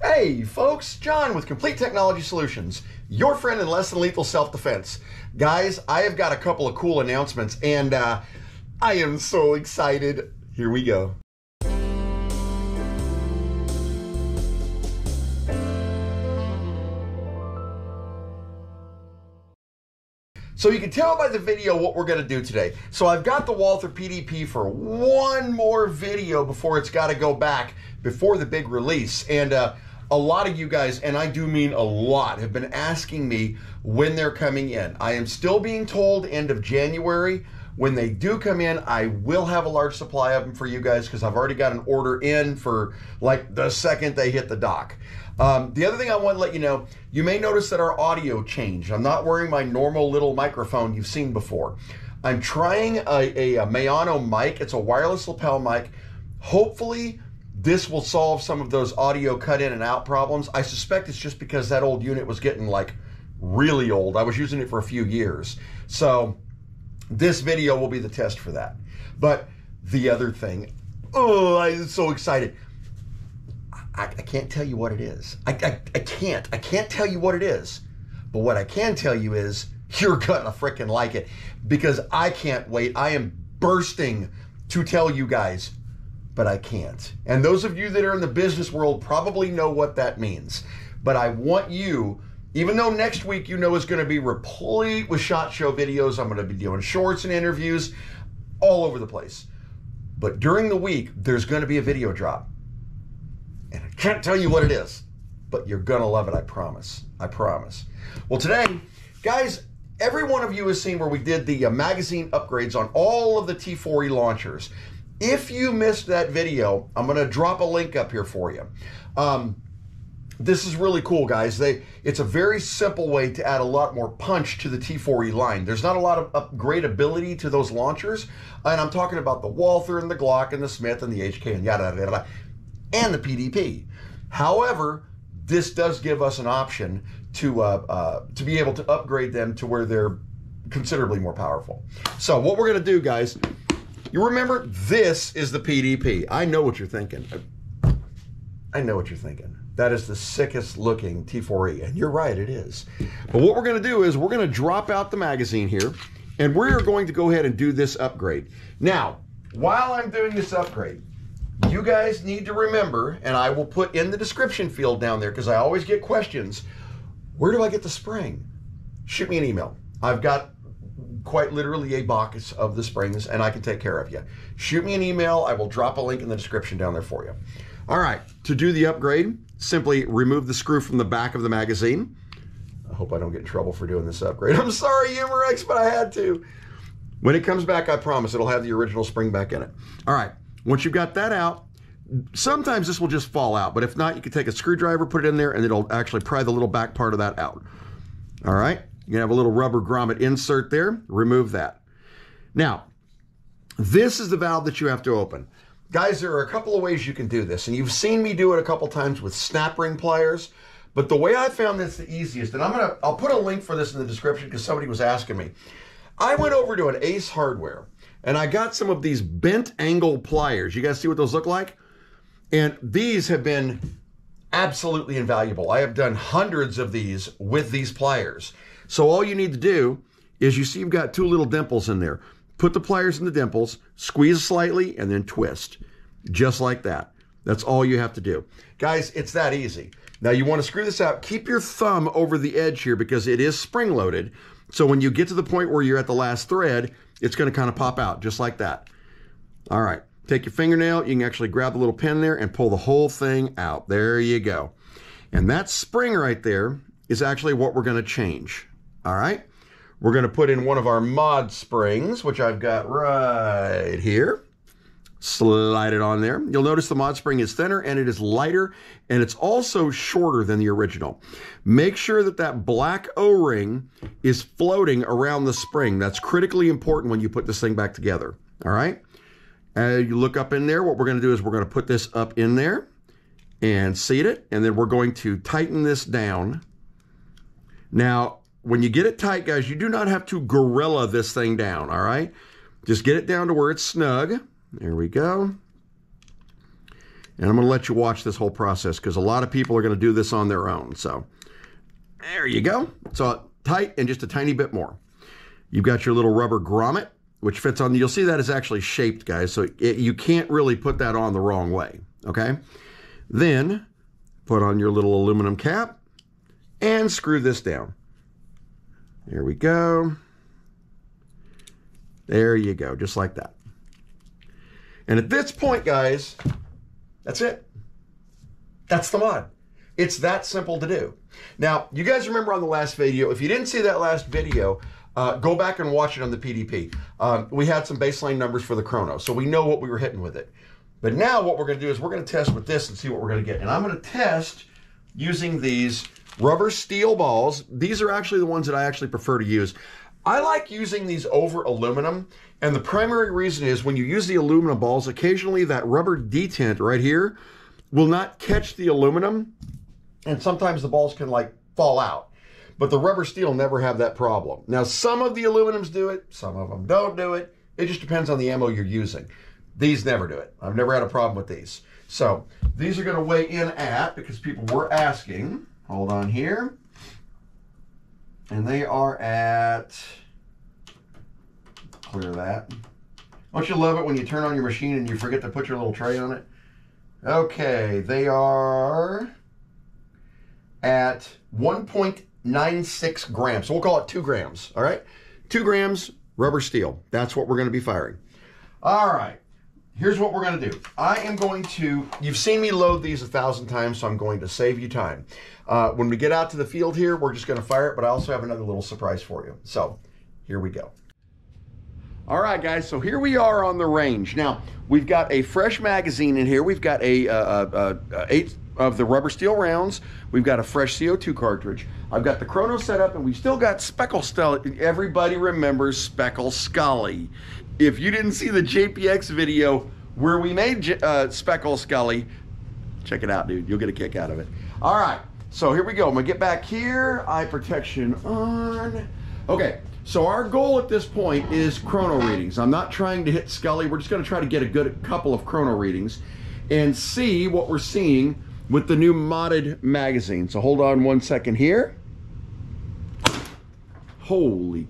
Hey folks, John with Complete Technology Solutions, your friend in less than lethal self-defense. Guys, I have got a couple of cool announcements and I am so excited. Here we go. So you can tell by the video what we're going to do today. So I've got the Walther PDP for one more video before it's got to go back before the big release. And a lot of you guys, and I do mean a lot, have been asking me when they're coming in. I am still being told end of January. When they do come in, I will have a large supply of them for you guys because I've already got an order in for like the second they hit the dock. The other thing I want to let you know, you may notice that our audio changed. I'm not wearing my normal little microphone you've seen before. I'm trying a Mayano mic. It's a wireless lapel mic. Hopefully this will solve some of those audio cut in and out problems. I suspect it's just because that old unit was getting like really old. I was using it for a few years. So this video will be the test for that. But the other thing, oh, I'm so excited. I can't tell you what it is. I can't tell you what it is. But what I can tell you is you're gonna frickin' like it because I can't wait. I am bursting to tell you guys, but I can't. And those of you that are in the business world probably know what that means. But I want you, even though next week you know is gonna be replete with SHOT Show videos, I'm gonna be doing shorts and interviews all over the place. But during the week, there's gonna be a video drop. And I can't tell you what it is, but you're gonna love it, I promise. I promise. Well, today, guys, every one of you has seen where we did the magazine upgrades on all of the T4E launchers. If you missed that video, I'm gonna drop a link up here for you. This is really cool, guys. It's a very simple way to add a lot more punch to the T4E line. There's not a lot of upgradability to those launchers, and I'm talking about the Walther and the Glock and the Smith and the HK and yada, yada, yada, and the PDP. However, this does give us an option to be able to upgrade them to where they're considerably more powerful. So what we're gonna do, guys, you remember this is the PDP. I know what you're thinking. I know what you're thinking. That is the sickest looking T4E, and you're right, it is. But what we're gonna do is we're gonna drop out the magazine here, and we're going to go ahead and do this upgrade. Now, while I'm doing this upgrade, you guys need to remember, and I will put in the description field down there because I always get questions, where do I get the spring? Shoot me an email. I've got quite literally a box of the springs and I can take care of you. Shoot me an email. I will drop a link in the description down there for you. All right, to do the upgrade, simply remove the screw from the back of the magazine. I hope I don't get in trouble for doing this upgrade. I'm sorry, Umarex, but I had to. When it comes back, I promise it'll have the original spring back in it. All right. Once you've got that out, sometimes this will just fall out, but if not, you can take a screwdriver, put it in there, and it'll actually pry the little back part of that out. All right, you have a little rubber grommet insert there, remove that. Now, this is the valve that you have to open. Guys, there are a couple of ways you can do this, and you've seen me do it a couple times with snap ring pliers, but the way I found this the easiest, and I'll put a link for this in the description because somebody was asking me. I went over to an Ace Hardware, and I got some of these bent angle pliers. You guys see what those look like? And these have been absolutely invaluable. I have done hundreds of these with these pliers. So all you need to do is, you see you've got two little dimples in there. Put the pliers in the dimples, squeeze slightly, and then twist. Just like that. That's all you have to do. Guys, it's that easy. Now you want to screw this out. Keep your thumb over the edge here because it is spring-loaded. So when you get to the point where you're at the last thread, it's going to kind of pop out just like that. All right, take your fingernail. You can actually grab the little pin there and pull the whole thing out. There you go. And that spring right there is actually what we're going to change. All right, we're going to put in one of our mod springs, which I've got right here. Slide it on there. You'll notice the mod spring is thinner and it is lighter, and it's also shorter than the original. Make sure that that black O-ring is floating around the spring. That's critically important when you put this thing back together. All right. You look up in there. What we're going to do is we're going to put this up in there and seat it, and then we're going to tighten this down. Now, when you get it tight, guys, you do not have to gorilla this thing down. All right. Just get it down to where it's snug. There we go. And I'm going to let you watch this whole process because a lot of people are going to do this on their own. So there you go. So tight and just a tiny bit more. You've got your little rubber grommet, which fits on. You'll see that is actually shaped, guys. So you can't really put that on the wrong way. Okay. Then put on your little aluminum cap and screw this down. There we go. There you go. Just like that. And at this point, guys, that's it. That's the mod. It's that simple to do. Now, you guys remember on the last video, if you didn't see that last video, go back and watch it on the PDP. We had some baseline numbers for the chrono, so we know what we were hitting with it. But now what we're going to do is we're going to test with this and see what we're going to get. And I'm going to test using these rubber steel balls. These are actually the ones that I actually prefer to use. I like using these over aluminum, and the primary reason is when you use the aluminum balls, occasionally that rubber detent right here will not catch the aluminum, and sometimes the balls can like fall out. But the rubber steel never have that problem. Now, some of the aluminums do it, some of them don't do it. It just depends on the ammo you're using. These never do it. I've never had a problem with these. So these are going to weigh in at, because people were asking, hold on here, and they are at, clear that. Don't you love it when you turn on your machine and you forget to put your little tray on it? Okay, they are at 1.96 grams. So we'll call it 2 grams, all right? 2 grams rubber steel. That's what we're going to be firing. All right, here's what we're going to do. I am going to, you've seen me load these 1,000 times, so I'm going to save you time. When we get out to the field here, we're just going to fire it, but I also have another little surprise for you. So here we go. All right, guys, so here we are on the range. Now, we've got a fresh magazine in here. We've got 8 of the rubber steel rounds. We've got a fresh C02 cartridge. I've got the chrono set up, and we've still got Speckle Scully. Everybody remembers Speckle Scully. If you didn't see the JPX video where we made Speckle Scully, check it out, dude. You'll get a kick out of it. All right, so here we go. I'm going to get back here. Eye protection on. Okay. So our goal at this point is chrono readings. I'm not trying to hit Scully. We're just going to try to get a couple of chrono readings and see what we're seeing with the new modded magazine. So hold on 1 second here. Holy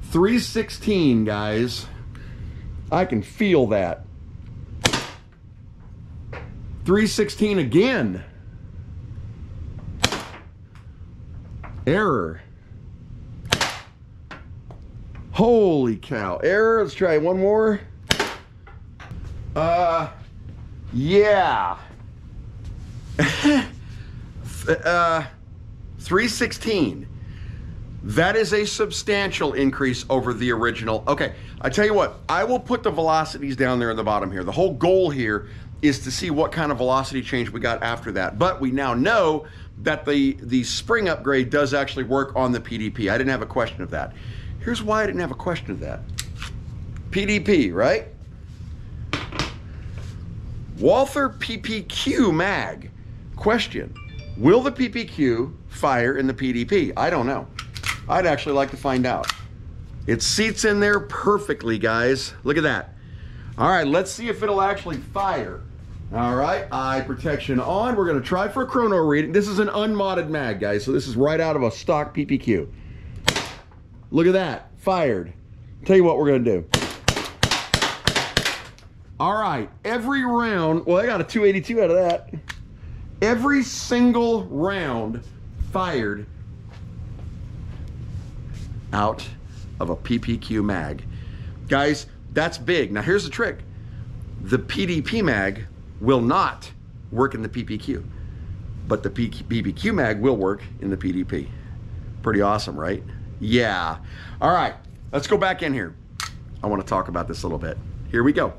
316, guys. I can feel that. 316 again. Error. Holy cow. Error. Let's try one more. Yeah. 316. That is a substantial increase over the original. Okay, I tell you what, I will put the velocities down there in the bottom here. The whole goal here is to see what kind of velocity change we got after that. But we now know that the spring upgrade does actually work on the PDP. I didn't have a question of that. Here's why I didn't have a question of that. PDP, right? Walther PPQ mag. Question, will the PPQ fire in the PDP? I don't know. I'd actually like to find out. It seats in there perfectly, guys. Look at that. All right, let's see if it'll actually fire. All right, eye protection on. We're gonna try for a chrono reading. This is an unmodded mag, guys, so this is right out of a stock PPQ. Look at that, fired. Tell you what we're gonna do. All right, every round, well, I got a 282 out of that. Every single round fired out of a PPQ mag. Guys, that's big. Now here's the trick. The PDP mag will not work in the PPQ, but the PPQ mag will work in the PDP. Pretty awesome, right? Yeah. All right, let's go back in here. I want to talk about this a little bit. Here we go.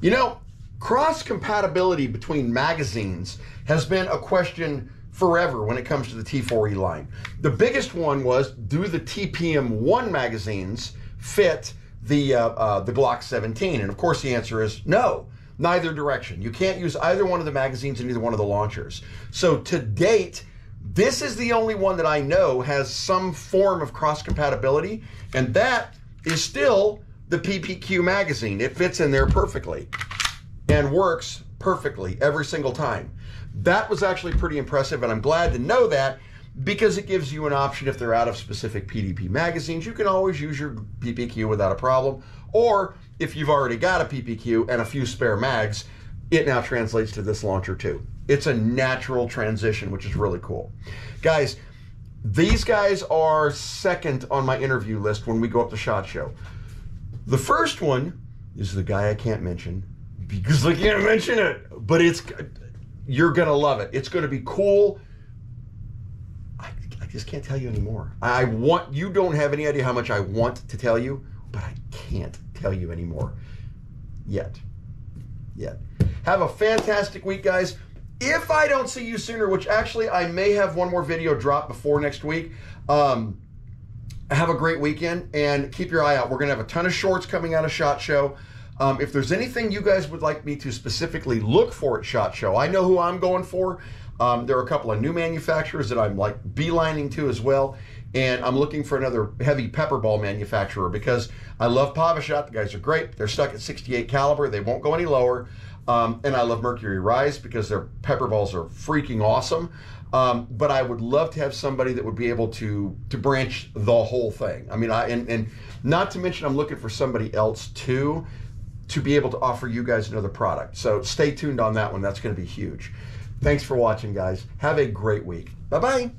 You know, cross compatibility between magazines has been a question forever when it comes to the T4E line. The biggest one was, do the TPM1 magazines fit the Glock 17? And of course the answer is no, neither direction. You can't use either one of the magazines in either one of the launchers. So to date, this is the only one that I know has some form of cross compatibility, and that is still the PPQ magazine. It fits in there perfectly and works perfectly every single time. That was actually pretty impressive, and I'm glad to know that, because it gives you an option. If they're out of specific PDP magazines, you can always use your PPQ without a problem. Or if you've already got a PPQ and a few spare mags, it now translates to this launcher too. It's a natural transition, which is really cool. Guys, these guys are second on my interview list when we go up to SHOT Show. The first one is the guy I can't mention because I can't mention it, but you're gonna love it. It's gonna be cool. I just can't tell you anymore. You don't have any idea how much I want to tell you, but I can't tell you anymore yet. Have a fantastic week, guys. If I don't see you sooner, which actually I may have one more video drop before next week, have a great weekend and keep your eye out. We're going to have a ton of shorts coming out of SHOT Show. If there's anything you guys would like me to specifically look for at SHOT Show, I know who I'm going for. There are a couple of new manufacturers that I'm like beelining to as well. And I'm looking for another heavy pepper ball manufacturer because I love Pavashot. The guys are great. They're stuck at 68 caliber. They won't go any lower. And I love Mercury Rise because their pepper balls are freaking awesome. But I would love to have somebody that would be able to branch the whole thing. I mean, and not to mention I'm looking for somebody else too to be able to offer you guys another product. So stay tuned on that one. That's going to be huge. Thanks for watching, guys. Have a great week. Bye-bye.